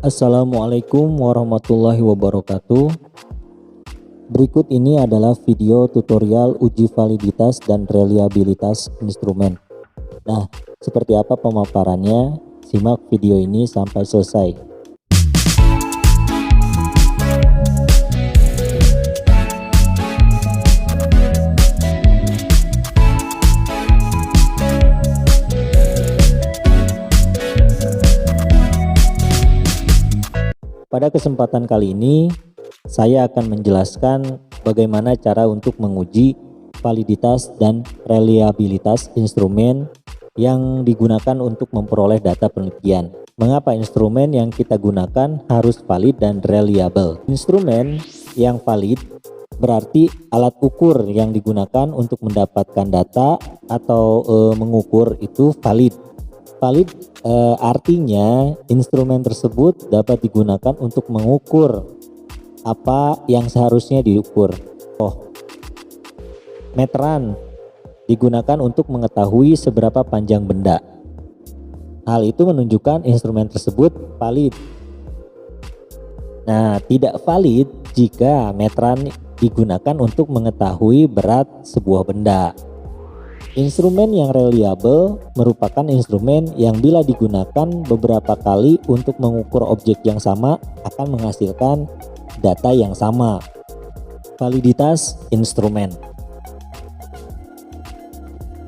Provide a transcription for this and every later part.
Assalamualaikum warahmatullahi wabarakatuh. Berikut ini adalah video tutorial uji validitas dan reliabilitas instrumen. Nah, seperti apa pemaparannya? Simak video ini sampai selesai. Pada kesempatan kali ini, saya akan menjelaskan bagaimana cara untuk menguji validitas dan reliabilitas instrumen yang digunakan untuk memperoleh data penelitian. Mengapa instrumen yang kita gunakan harus valid dan reliable? Instrumen yang valid berarti alat ukur yang digunakan untuk mendapatkan data atau mengukur itu valid. Valid artinya instrumen tersebut dapat digunakan untuk mengukur apa yang seharusnya diukur. Meteran digunakan untuk mengetahui seberapa panjang benda. Hal itu menunjukkan instrumen tersebut valid. Nah, tidak valid jika meteran digunakan untuk mengetahui berat sebuah benda. Instrumen yang reliable merupakan instrumen yang bila digunakan beberapa kali untuk mengukur objek yang sama akan menghasilkan data yang sama. Validitas instrumen.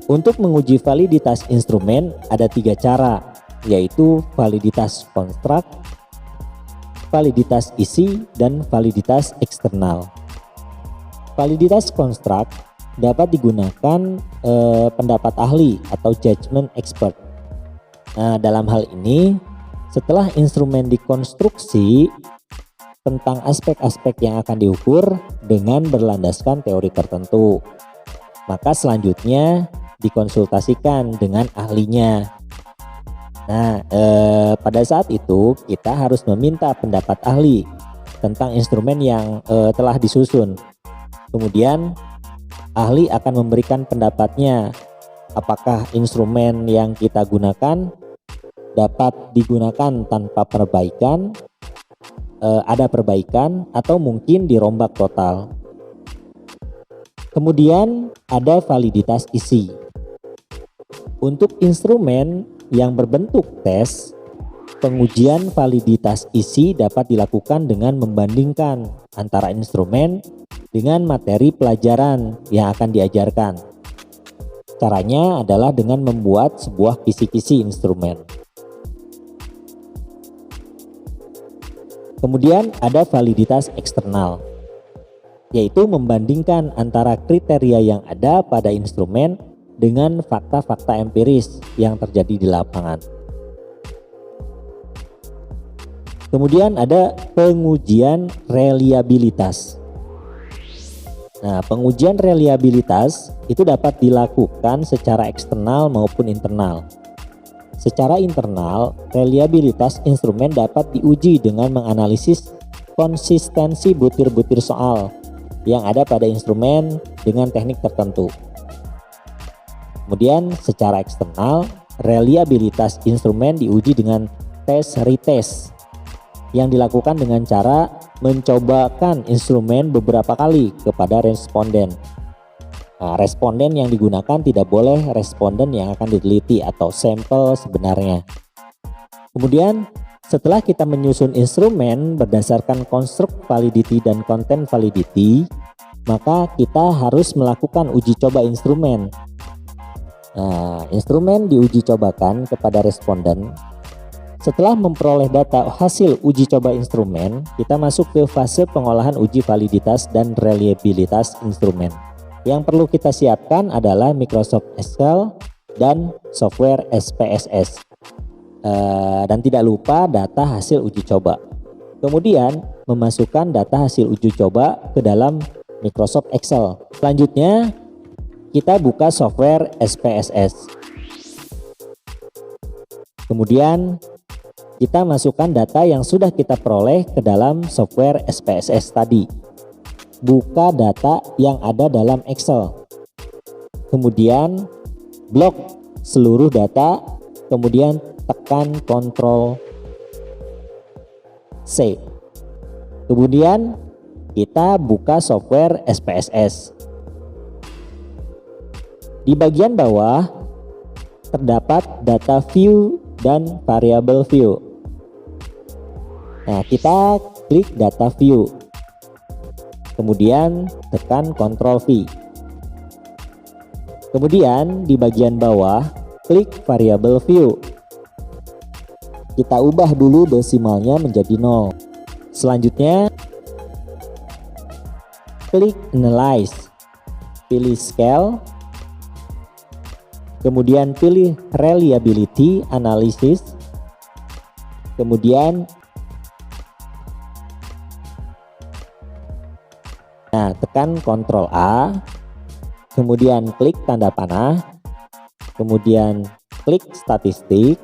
Untuk menguji validitas instrumen ada 3 cara, yaitu validitas konstruk, validitas isi, dan validitas eksternal. Validitas konstruk dapat digunakan pendapat ahli atau judgment expert. Nah, dalam hal ini setelah instrumen dikonstruksi tentang aspek-aspek yang akan diukur dengan berlandaskan teori tertentu, maka selanjutnya dikonsultasikan dengan ahlinya. Nah, pada saat itu kita harus meminta pendapat ahli tentang instrumen yang telah disusun. Kemudian ahli akan memberikan pendapatnya apakah instrumen yang kita gunakan dapat digunakan tanpa perbaikan, ada perbaikan, atau mungkin dirombak total. Kemudian ada validitas isi. Untuk instrumen yang berbentuk tes, pengujian validitas isi dapat dilakukan dengan membandingkan antara instrumen dengan materi pelajaran yang akan diajarkan. Caranya adalah dengan membuat sebuah kisi-kisi instrumen. Kemudian ada validitas eksternal, yaitu membandingkan antara kriteria yang ada pada instrumen dengan fakta-fakta empiris yang terjadi di lapangan. Kemudian ada pengujian reliabilitas. Nah, pengujian reliabilitas itu dapat dilakukan secara eksternal maupun internal. Secara internal, reliabilitas instrumen dapat diuji dengan menganalisis konsistensi butir-butir soal yang ada pada instrumen dengan teknik tertentu. Kemudian secara eksternal, reliabilitas instrumen diuji dengan tes retest yang dilakukan dengan cara mencobakan instrumen beberapa kali kepada responden. Nah, responden yang digunakan tidak boleh responden yang akan diteliti atau sampel sebenarnya. Kemudian setelah kita menyusun instrumen berdasarkan konstruk validity dan content validity, maka kita harus melakukan uji coba instrumen. Nah, instrumen diuji cobakan kepada responden. Setelah memperoleh data hasil uji coba instrumen, kita masuk ke fase pengolahan uji validitas dan reliabilitas instrumen. Yang perlu kita siapkan adalah Microsoft Excel dan software SPSS. Dan tidak lupa data hasil uji coba. Kemudian memasukkan data hasil uji coba ke dalam Microsoft Excel. Selanjutnya kita buka software SPSS. Kemudian kita masukkan data yang sudah kita peroleh ke dalam software SPSS tadi. Buka data yang ada dalam Excel. Kemudian blok seluruh data, kemudian tekan Ctrl C. Kemudian kita buka software SPSS. Di bagian bawah terdapat data view dan variable view. Nah, kita klik data view. Kemudian tekan Ctrl V. Kemudian di bagian bawah klik variable view. Kita ubah dulu desimalnya menjadi 0. Selanjutnya klik Analyze. Pilih Scale. Kemudian pilih Reliability Analysis. Kemudian tekan Ctrl A. Kemudian klik tanda panah. Kemudian klik statistik.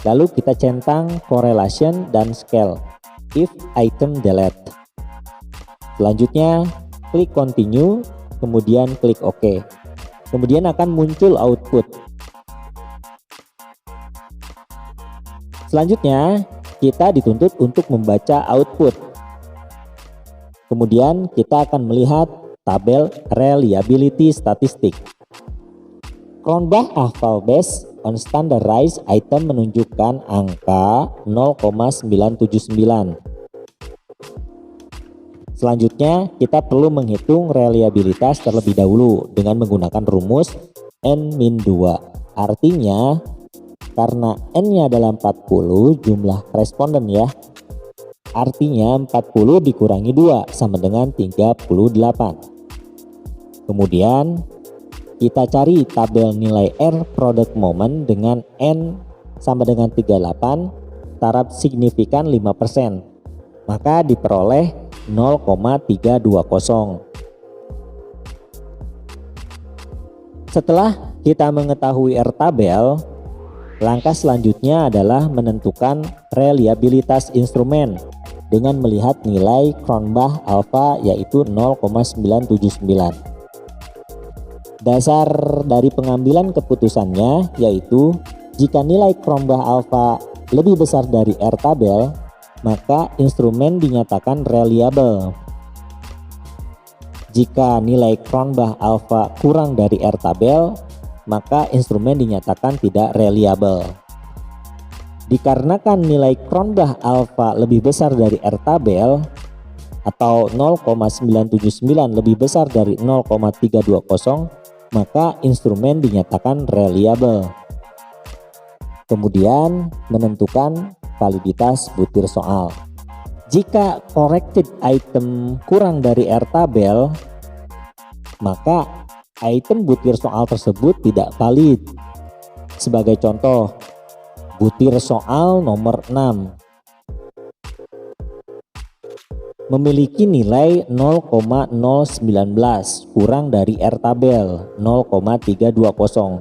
Lalu kita centang correlation dan scale if item delete. Selanjutnya klik continue, kemudian klik OK. Kemudian akan muncul output. Selanjutnya kita dituntut untuk membaca output. Kemudian kita akan melihat tabel reliability statistik. Cronbach AHVAL based on standardized item menunjukkan angka 0,979. Selanjutnya kita perlu menghitung reliabilitas terlebih dahulu dengan menggunakan rumus N-2. Artinya karena N-nya adalah 40 jumlah responden ya. Artinya 40 dikurangi 2 sama dengan 38. Kemudian kita cari tabel nilai R product moment dengan N sama dengan 38, taraf signifikan 5%. Maka diperoleh 0,320. Setelah kita mengetahui R tabel, langkah selanjutnya adalah menentukan reliabilitas instrumen dengan melihat nilai Cronbach alpha yaitu 0,979. Dasar dari pengambilan keputusannya yaitu jika nilai Cronbach alpha lebih besar dari R tabel, maka instrumen dinyatakan reliable. Jika nilai Cronbach alpha kurang dari R tabel, maka instrumen dinyatakan tidak reliable. Dikarenakan nilai Cronbach alpha lebih besar dari R tabel atau 0,979 lebih besar dari 0,320, maka instrumen dinyatakan reliable. Kemudian menentukan validitas butir soal. Jika corrected item kurang dari R tabel, maka item butir soal tersebut tidak valid. Sebagai contoh, butir soal nomor 6 memiliki nilai 0,019 kurang dari R tabel 0,320,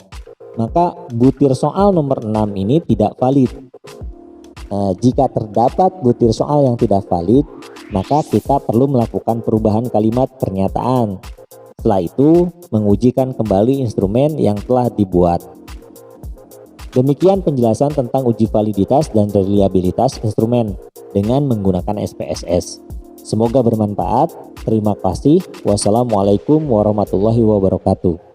maka butir soal nomor 6 ini tidak valid. Jika terdapat butir soal yang tidak valid, maka kita perlu melakukan perubahan kalimat pernyataan. Setelah itu mengujikan kembali instrumen yang telah dibuat. Demikian penjelasan tentang uji validitas dan reliabilitas instrumen dengan menggunakan SPSS. Semoga bermanfaat. Terima kasih. Wassalamualaikum warahmatullahi wabarakatuh.